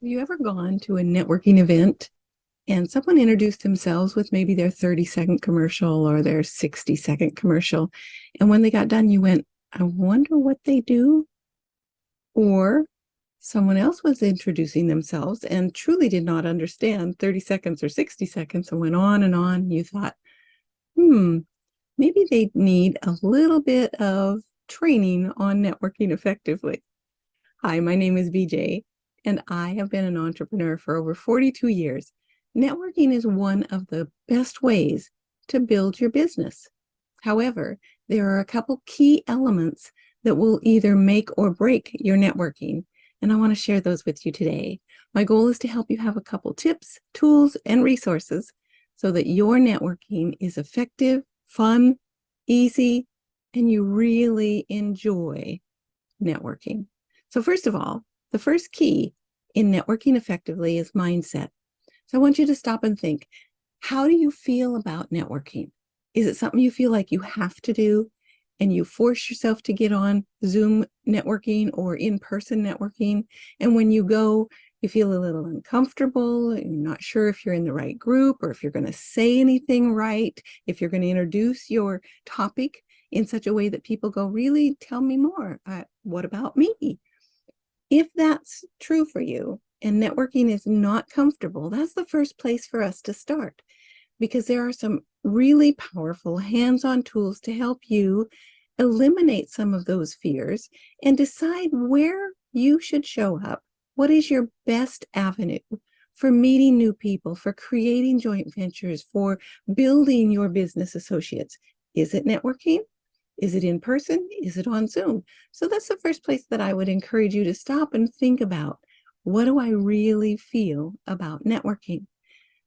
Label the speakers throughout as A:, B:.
A: Have you ever gone to a networking event and someone introduced themselves with maybe their 30-second commercial or their 60-second commercial? And when they got done, you went, I wonder what they do? Or someone else was introducing themselves and truly did not understand 30 seconds or 60 seconds and went on and on. You thought, hmm, maybe they need a little bit of training on networking effectively. Hi, my name is BJ, and I have been an entrepreneur for over 42 years. Networking is one of the best ways to build your business. However, there are a couple key elements that will either make or break your networking, and I want to share those with you today. My goal is to help you have a couple tips, tools, and resources so that your networking is effective, fun, easy, and you really enjoy networking. So first of all, the first key in networking effectively is mindset. So I want you to stop and think, how do you feel about networking? Is it something you feel like you have to do and you force yourself to get on Zoom networking or in-person networking? And when you go, you feel a little uncomfortable, you're not sure if you're in the right group or if you're going to say anything right, if you're going to introduce your topic in such a way that people go, really, tell me more. What about me? If that's true for you and networking is not comfortable, that's the first place for us to start, because there are some really powerful hands-on tools to help you eliminate some of those fears and decide where you should show up. What is your best avenue for meeting new people, for creating joint ventures, for building your business associates? Is it networking? Is it in person? Is it on Zoom? So that's the first place that I would encourage you to stop and think about. What do I really feel about networking?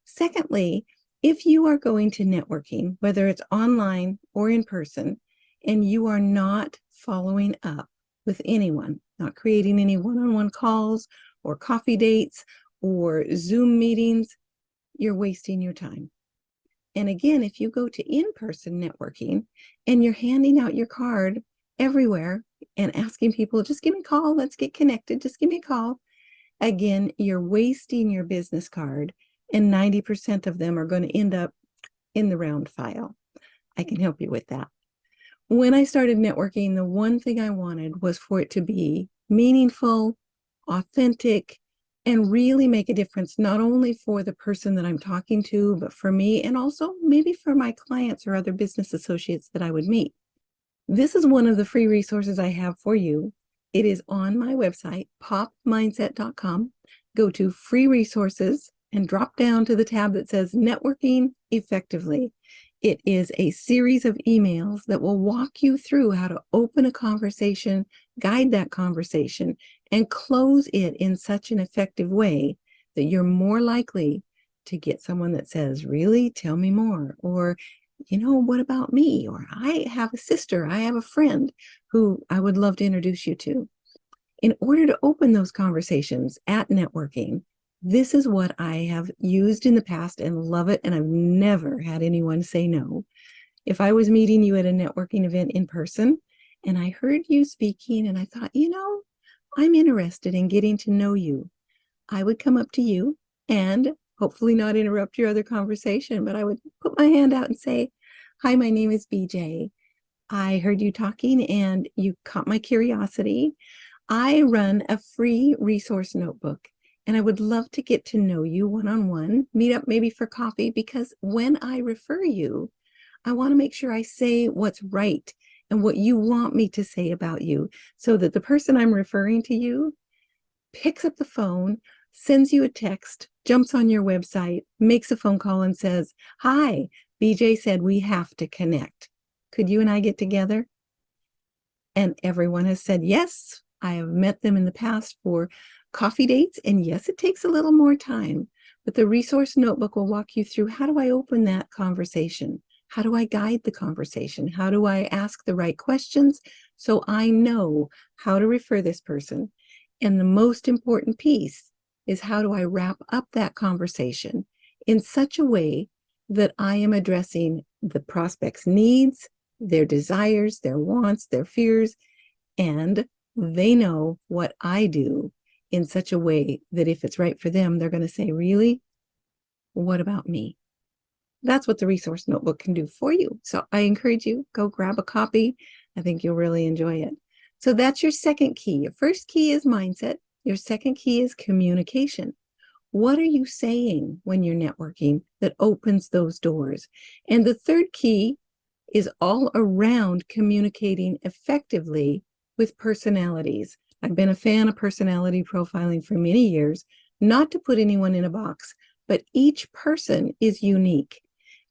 A: Secondly, if you are going to networking, whether it's online or in person, and you are not following up with anyone, not creating any one-on-one calls or coffee dates or Zoom meetings, you're wasting your time. And again, if you go to in-person networking and you're handing out your card everywhere and asking people, just give me a call, let's get connected, just give me a call. Again, you're wasting your business card, and 90% of them are going to end up in the round file. I can help you with that. When I started networking, the one thing I wanted was for it to be meaningful, authentic, and really make a difference, not only for the person that I'm talking to, but for me, and also maybe for my clients or other business associates that I would meet. This is one of the free resources I have for you. It is on my website, POPmindset.com. Go to free resources and drop down to the tab that says Networking Effectively. It is a series of emails that will walk you through how to open a conversation, guide that conversation, and close it in such an effective way that you're more likely to get someone that says, really, tell me more, or, what about me? Or I have a sister, I have a friend who I would love to introduce you to. In order to open those conversations at networking, this is what I have used in the past and love it, and I've never had anyone say no. If I was meeting you at a networking event in person and I heard you speaking and I thought, I'm interested in getting to know you, I would come up to you and hopefully not interrupt your other conversation, but I would put my hand out and say, hi, my name is BJ. I heard you talking and you caught my curiosity. I run a free resource notebook, and I would love to get to know you one-on-one, meet up maybe for coffee, because when I refer you, I want to make sure I say what's right and what you want me to say about you, so that the person I'm referring to you picks up the phone, sends you a text, jumps on your website, makes a phone call and says, hi, BJ said we have to connect. Could you and I get together? And everyone has said yes. I have met them in the past for coffee dates. And yes, it takes a little more time, but the resource notebook will walk you through, how do I open that conversation? How do I guide the conversation? How do I ask the right questions so I know how to refer this person? And the most important piece is, how do I wrap up that conversation in such a way that I am addressing the prospect's needs, their desires, their wants, their fears, and they know what I do in such a way that if it's right for them, they're going to say, really? What about me? That's what the resource notebook can do for you. So I encourage you, go grab a copy. I think you'll really enjoy it. So that's your second key. Your first key is mindset. Your second key is communication. What are you saying when you're networking that opens those doors? And the third key is all around communicating effectively with personalities. I've been a fan of personality profiling for many years, not to put anyone in a box, but each person is unique.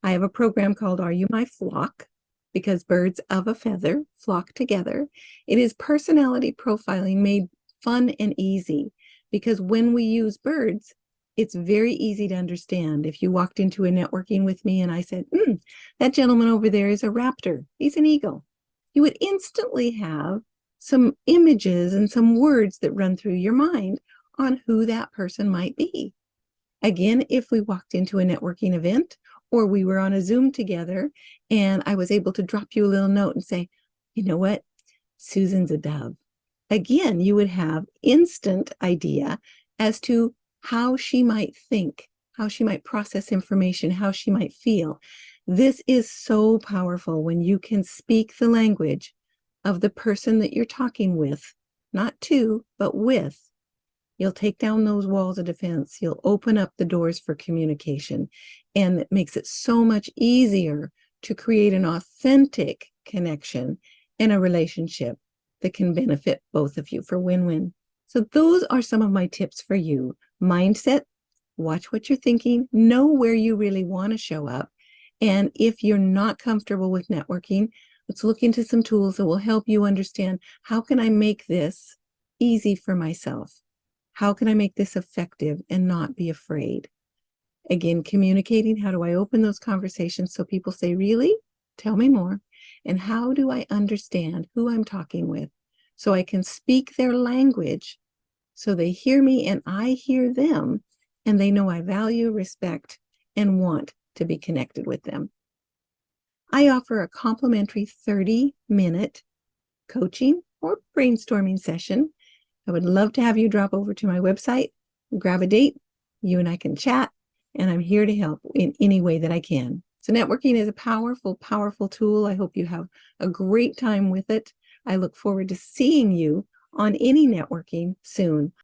A: I have a program called Are You My Flock? Because birds of a feather flock together. It is personality profiling made fun and easy, because when we use birds, it's very easy to understand. If you walked into a networking with me and I said, that gentleman over there is a raptor, he's an eagle, you would instantly have some images and some words that run through your mind on who that person might be. Again, if we walked into a networking event or we were on a Zoom together and I was able to drop you a little note and say, you know what, Susan's a dove. Again, you would have instant idea as to how she might think, how she might process information, how she might feel. This is so powerful when you can speak the language of the person that you're talking with, not to, but with. You'll take down those walls of defense. You'll open up the doors for communication. And it makes it so much easier to create an authentic connection and a relationship that can benefit both of you for win-win. So those are some of my tips for you. Mindset, watch what you're thinking, know where you really want to show up. And if you're not comfortable with networking, let's look into some tools that will help you understand, how can I make this easy for myself? How can I make this effective and not be afraid? Again, communicating, how do I open those conversations so people say, really? Tell me more. And how do I understand who I'm talking with so I can speak their language so they hear me and I hear them and they know I value, respect, and want to be connected with them. I offer a complimentary 30-minute coaching or brainstorming session. I would love to have you drop over to my website, grab a date, you and I can chat, and I'm here to help in any way that I can. So networking is a powerful, powerful tool. I hope you have a great time with it. I look forward to seeing you on any networking soon.